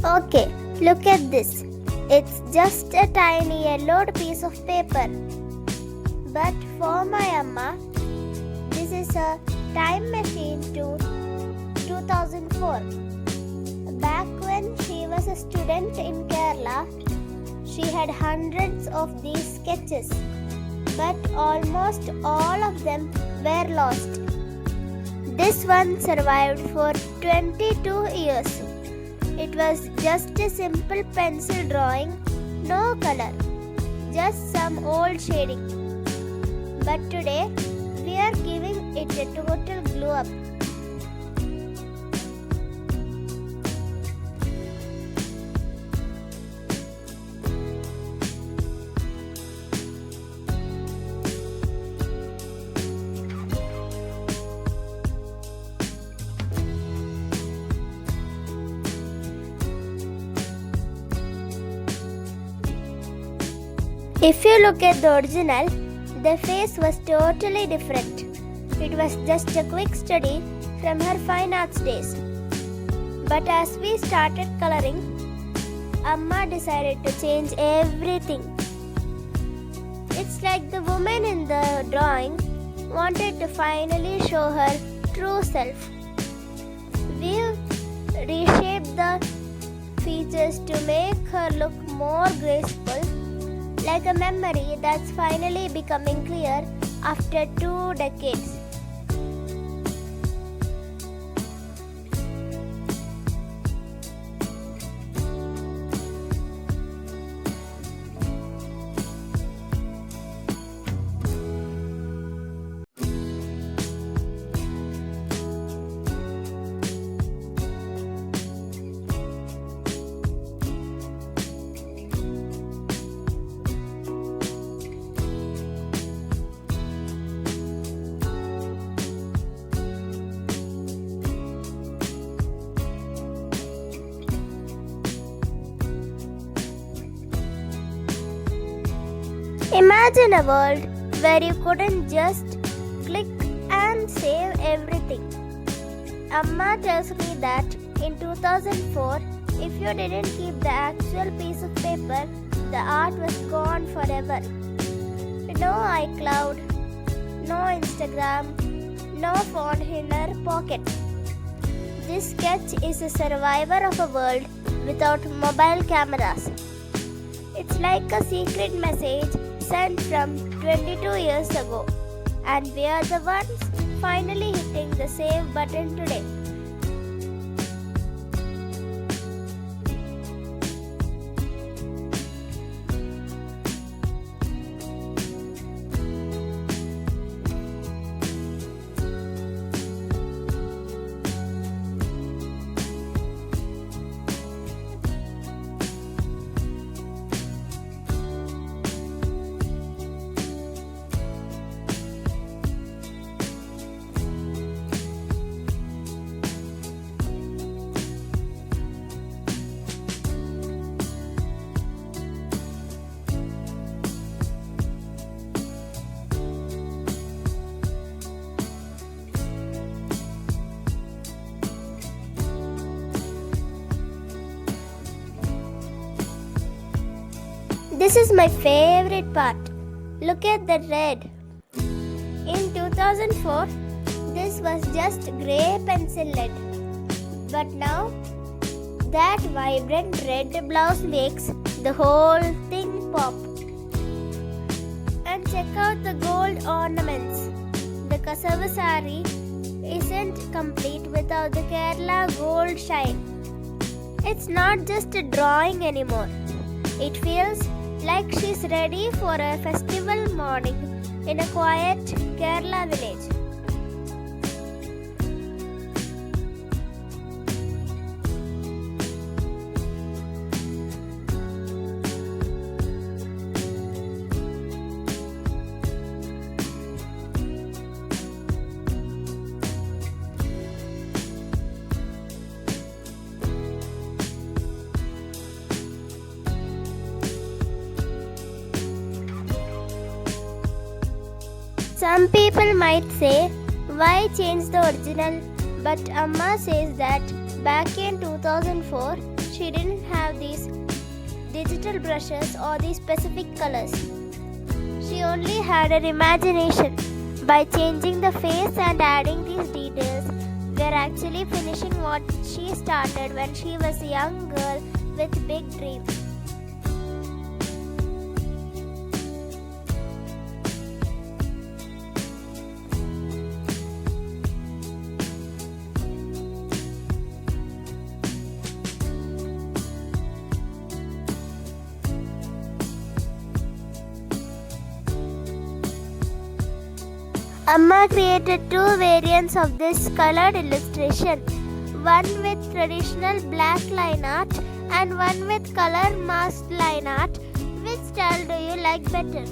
Okay, look at this. It's just a tiny yellowed piece of paper. But for my Amma, this is a time machine to 2004. Back when she was a student in Kerala, she had hundreds of these sketches, but almost all of them were lost. This one survived for 22 years. It was just a simple pencil drawing, no color, just some old shading. But today, we are giving it a total glow up. If you look at the original, the face was totally different. It was just a quick study from her fine arts days. But as we started coloring, Amma decided to change everything. It's like the woman in the drawing wanted to finally show her true self. We've reshaped the features to make her look more graceful, like a memory that's finally becoming clear after 2 decades. Imagine a world where you couldn't just click and save everything. Amma tells me that in 2004, if you didn't keep the actual piece of paper, the art was gone forever. No iCloud, no Instagram, no phone in her pocket. This sketch is a survivor of a world without mobile cameras. It's like a secret message sent from 22 years ago, and we are the ones finally hitting the save button today. This is my favorite part. Look at the red. In 2004, this was just grey pencil lead. But now, that vibrant red blouse makes the whole thing pop. And check out the gold ornaments. The Kasavu sari isn't complete without the Kerala gold shine. It's not just a drawing anymore. It feels like she's ready for a festival morning in a quiet Kerala village. Some people might say, why change the original? But Amma says that back in 2004, she she didn't have these digital brushes or these specific colors. She only had her imagination. By changing the face and adding these details, we are actually finishing what she started when she was a young girl with big dreams. Amma created two variants of this colored illustration, one with traditional black line art and one with color masked line art. Which style do you like better?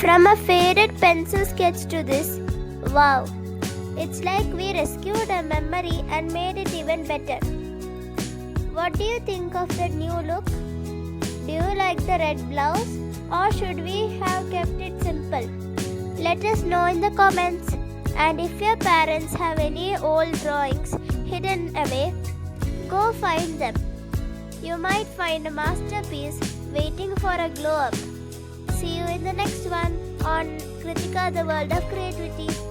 From a faded pencil sketch to this, wow, it's like we rescued a memory and made it even better. What do you think of the new look? Do you like the red blouse or should we have kept it simple? Let us know in the comments. And if your parents have any old drawings hidden away, go find them. You might find a masterpiece waiting for a glow up. See you in the next one on Krithika, the World of Creativity.